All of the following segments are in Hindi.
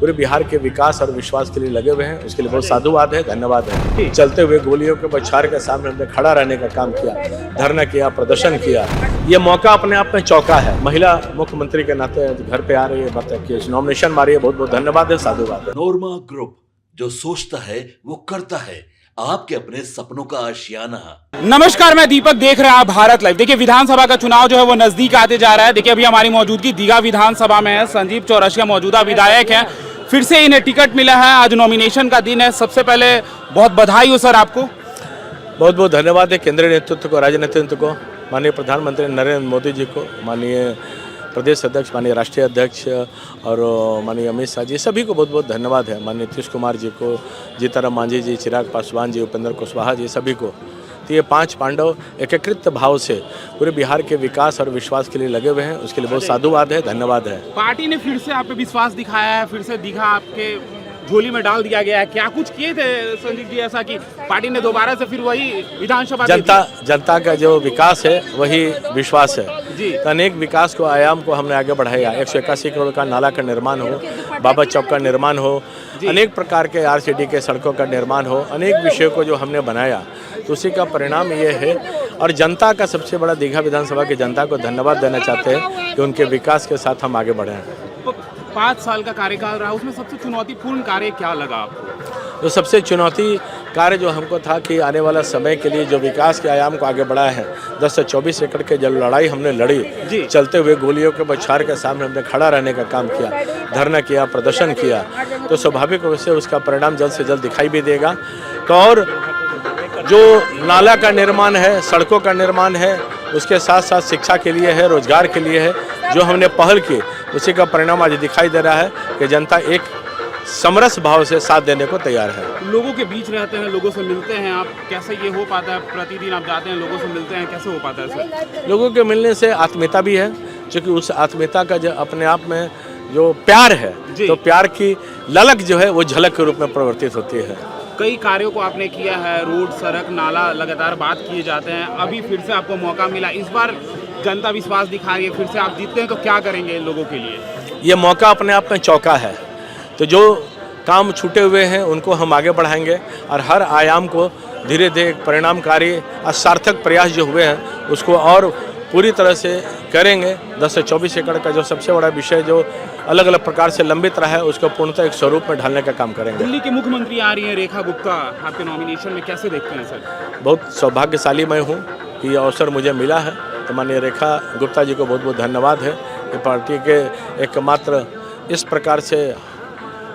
पूरे बिहार के विकास और विश्वास के लिए लगे हुए हैं। उसके लिए बहुत साधुवाद है, धन्यवाद है। चलते हुए गोलियों के बौछार के सामने हमने खड़ा रहने का काम किया, धरना किया, प्रदर्शन किया। ये मौका अपने आप में चौका है। महिला मुख्यमंत्री के नाते घर पे आ रही है, मतलब नॉमिनेशन मारी है, बहुत बहुत धन्यवाद है, साधुवाद है। नोरमा ग्रुप, जो सोचता है वो करता है, आपके अपने सपनों का आशियाना। नमस्कार, मैं दीपक, देख रहे हैं आप भारत लाइव। देखिए, विधानसभा का चुनाव जो है वो नजदीक आते जा रहा है। देखिए, अभी हमारी मौजूदगी दीघा विधानसभा में है। संजीव चौरसिया मौजूदा विधायक हैं, फिर से इन्हें टिकट मिला है। आज नॉमिनेशन का दिन है। सबसे पहले बहुत बधाई हो सर आपको। बहुत बहुत धन्यवाद है केंद्रीय नेतृत्व को, राज्य नेतृत्व को, माननीय प्रधानमंत्री नरेंद्र मोदी जी को, माननीय प्रदेश अध्यक्ष, माननीय राष्ट्रीय अध्यक्ष और माननीय अमित शाह जी, सभी को बहुत बहुत धन्यवाद है। माननीय नीतीश कुमार जी को, जीतनराम मांझी जी, चिराग पासवान जी, उपेंद्र कुशवाहा जी, सभी को। तो ये 5 पांडव एकीकृत भाव से पूरे बिहार के विकास और विश्वास के लिए लगे हुए हैं। उसके लिए बहुत साधुवाद है, धन्यवाद है। पार्टी ने फिर से आप पे विश्वास दिखाया है, फिर से दीघा आपके झोली में डाल दिया गया है। क्या कुछ किए थे संजीव जी ऐसा कि पार्टी ने दोबारा से फिर वही विधानसभा जनता का जो विकास है वही विश्वास है जी। तो अनेक विकास को, आयाम को हमने आगे बढ़ाया। 181 करोड़ का नाला का निर्माण हो, बाबा चौक का निर्माण हो, अनेक प्रकार के RCD के सड़कों का निर्माण हो, अनेक विषयों को जो हमने बनाया, तो उसी का परिणाम ये है। और जनता का सबसे बड़ा, दीघा विधानसभा की जनता को धन्यवाद देना चाहते हैं कि उनके विकास के साथ हम आगे बढ़े हैं। 5 साल का कार्यकाल रहा, उसमें सबसे चुनौतीपूर्ण कार्य क्या लगा आपको? जो सबसे चुनौती कार्य जो हमको था कि आने वाला समय के लिए जो विकास के आयाम को आगे बढ़ाया है, 10 से 24 एकड़ के जो लड़ाई हमने लड़ी, चलते हुए गोलियों के बौछार के सामने हमने खड़ा रहने का काम किया, धरना किया, प्रदर्शन किया, तो स्वाभाविक रूप से उसका परिणाम जल्द से जल्द दिखाई भी देगा। तो और जो नाला का निर्माण है, सड़कों का निर्माण है, उसके साथ साथ शिक्षा के लिए है, रोजगार के लिए है, जो हमने पहल की, उसी का परिणाम आज दिखाई दे रहा है कि जनता एक समरस भाव से साथ देने को तैयार है। लोगों के बीच रहते हैं, लोगों से मिलते हैं आप, कैसे ये हो पाता है? प्रतिदिन आप जाते हैं, लोगों से मिलते हैं, कैसे हो पाता है सर? लोगों के मिलने से आत्मीयता भी है, क्योंकि उस आत्मीयता का जो अपने आप में जो प्यार है, तो प्यार की ललक जो है वो झलक के रूप में परिवर्तित होती है। कई कार्यों को आपने किया है, रोड, सड़क, नाला, लगातार बात किए जाते हैं। अभी फिर से आपको मौका मिला, इस बार जनता विश्वास दिखा रही है, फिर से आप जीतते हैं तो क्या करेंगे इन लोगों के लिए? ये मौका अपने आप में चौका है। तो जो काम छूटे हुए हैं उनको हम आगे बढ़ाएंगे और हर आयाम को धीरे धीरे परिणामकारी और सार्थक प्रयास जो हुए हैं उसको और पूरी तरह से करेंगे। 10 से 24 एकड़ का जो सबसे बड़ा विषय जो अलग अलग प्रकार से लंबित रहा है, उसको पूर्णतः एक स्वरूप में ढालने का काम करेंगे। दिल्ली की मुख्यमंत्री आ रही है रेखा गुप्ता, आपके नॉमिनेशन में कैसे देखते हैं सर? बहुत सौभाग्यशाली मैं हूँ कि ये अवसर मुझे मिला है। तो माननीय रेखा गुप्ता जी को बहुत बहुत धन्यवाद है कि पार्टी के एकमात्र इस प्रकार से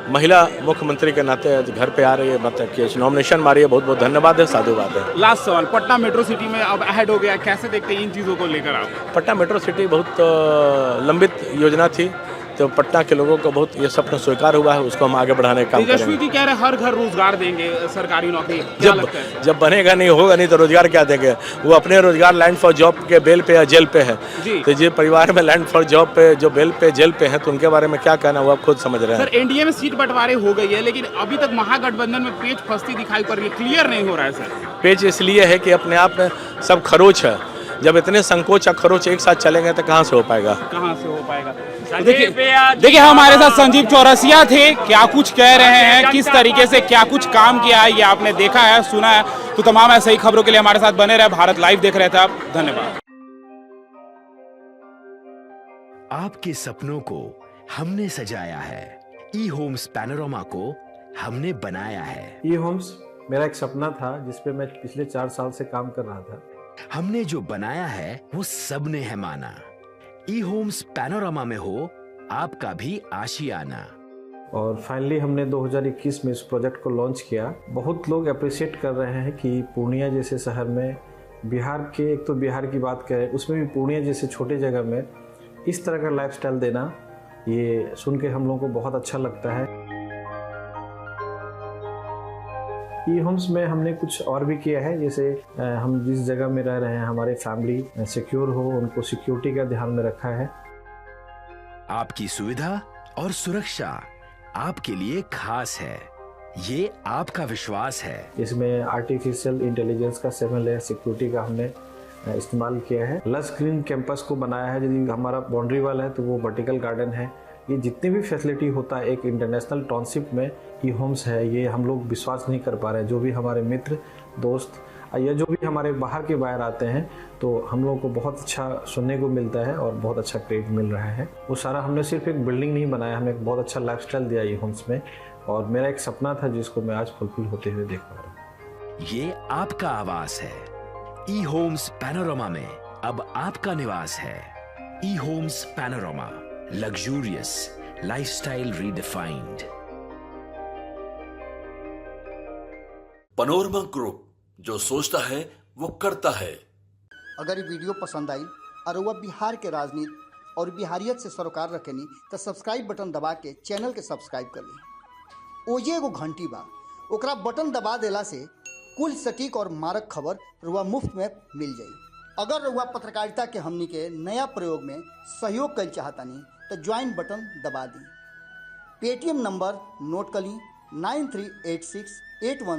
महिला मुख्यमंत्री के नाते घर पे आ रही है, मतलब कि नॉमिनेशन मारी है, बहुत बहुत धन्यवाद है, साधुवाद है। लास्ट सवाल, पटना मेट्रो सिटी में अब ऐड हो गया, कैसे देखते हैं इन चीज़ों को लेकर आप? पटना मेट्रो सिटी बहुत लंबित योजना थी, तो पटना के लोगों को बहुत ये सपना स्वीकार हुआ है, उसको हम आगे बढ़ाने का काम करेंगे। तेजस्वी जी कह रहे हैं हर घर रोजगार देंगे, सरकारी नौकरी। जब बनेगा नहीं होगा नहीं तो रोजगार क्या देंगे? वो अपने रोजगार लैंड फॉर जॉब के बेल पे या जेल पे है। तो जो परिवार में लैंड फॉर जॉब पे, जो बेल पे, जेल पे है, तो उनके बारे में क्या कहना वो आप खुद समझ रहे हैं। सर, एनडीए में सीट बंटवारे हो गई है, लेकिन अभी तक महागठबंधन में पेच फंसती दिखाई पड़ रही है, क्लियर नहीं हो रहा है सर। पेच इसलिए है कि अपने आप में सब खरोच है। जब इतने संकोच और खरोच एक साथ चलेंगे तो कहाँ से हो पाएगा? कहाँ से हो पाएगा? देखिए हमारे साथ संजीव चौरसिया थे, क्या कुछ कह रहे हैं, किस तरीके से क्या कुछ काम किया है, ये आपने देखा है, सुना है। तो तमाम ऐसे ही खबरों के लिए हमारे साथ बने रहे। भारत लाइव देख रहे थे आप, धन्यवाद। आपके सपनों को हमने सजाया है, ई होम्स पैनोरमा को हमने बनाया है। ई होम्स मेरा एक सपना था जिसपे मैं पिछले 4 साल से काम कर रहा था। हमने जो बनाया है वो सबने है माना। ई होम्स पैनोरमा में हो आपका भी आशियाना। और फाइनली हमने 2021 में इस प्रोजेक्ट को लॉन्च किया। बहुत लोग अप्रिशिएट कर रहे हैं कि पूर्णिया जैसे शहर में, बिहार के, एक तो बिहार की बात करें उसमें भी पूर्णिया जैसे छोटे जगह में इस तरह का लाइफस्टाइल देना, ये सुन के हम लोगों को बहुत अच्छा लगता है। ई होम्स में हमने कुछ और भी किया है, जैसे हम जिस जगह में रह रहे हैं हमारे फैमिली सिक्योर हो, उनको सिक्योरिटी का ध्यान में रखा है। आपकी सुविधा और सुरक्षा आपके लिए खास है, ये आपका विश्वास है। इसमें आर्टिफिशियल इंटेलिजेंस का 7 लेयर सिक्योरिटी का हमने इस्तेमाल किया है। लस ग्रीन कैंपस को बनाया है। यदि हमारा बाउंड्री वाल है तो वो वर्टिकल गार्डन है, ये जितनी भी फैसिलिटी होता है एक इंटरनेशनल टाउनशिप में ई होम्स है, ये हम लोग विश्वास नहीं कर पा रहे हैं। जो भी हमारे मित्र दोस्त या जो भी हमारे बाहर के बाहर आते हैं तो हम लोगों को बहुत अच्छा सुनने को मिलता है और बहुत अच्छा क्रेडिट मिल रहा है। वो सारा हमने सिर्फ एक बिल्डिंग नहीं बनाया, हमें एक बहुत अच्छा लाइफस्टाइल दिया ई होम्स में, और मेरा एक सपना था जिसको मैं आज फुलफिल होते हुए देख पा रहा हूँ। ये आपका आवास है। ई होम्स पैनोरामा में अब आपका निवास है। E Homes Panorama, luxurious lifestyle redefined. Panorama group, जो सोचता है वो करता है। अगर ये वीडियो पसंद आई और वह बिहार के राजनीति और बिहारियत से सरोकार रखेनी तो सब्सक्राइब बटन दबा के चैनल के सब्सक्राइब कर ली। ओजे एगो घंटी बा, ओकरा बटन दबा देला से कुल सटीक और मारक खबर रुआ मुफ्त में मिल जाई। अगर रुआ पत्रकारिता के हमनी के नया प्रयोग में सहयोग कर चाहतानी तो ज्वाइन बटन दबा दी। पेटीएम नंबर नोट कर ली 938681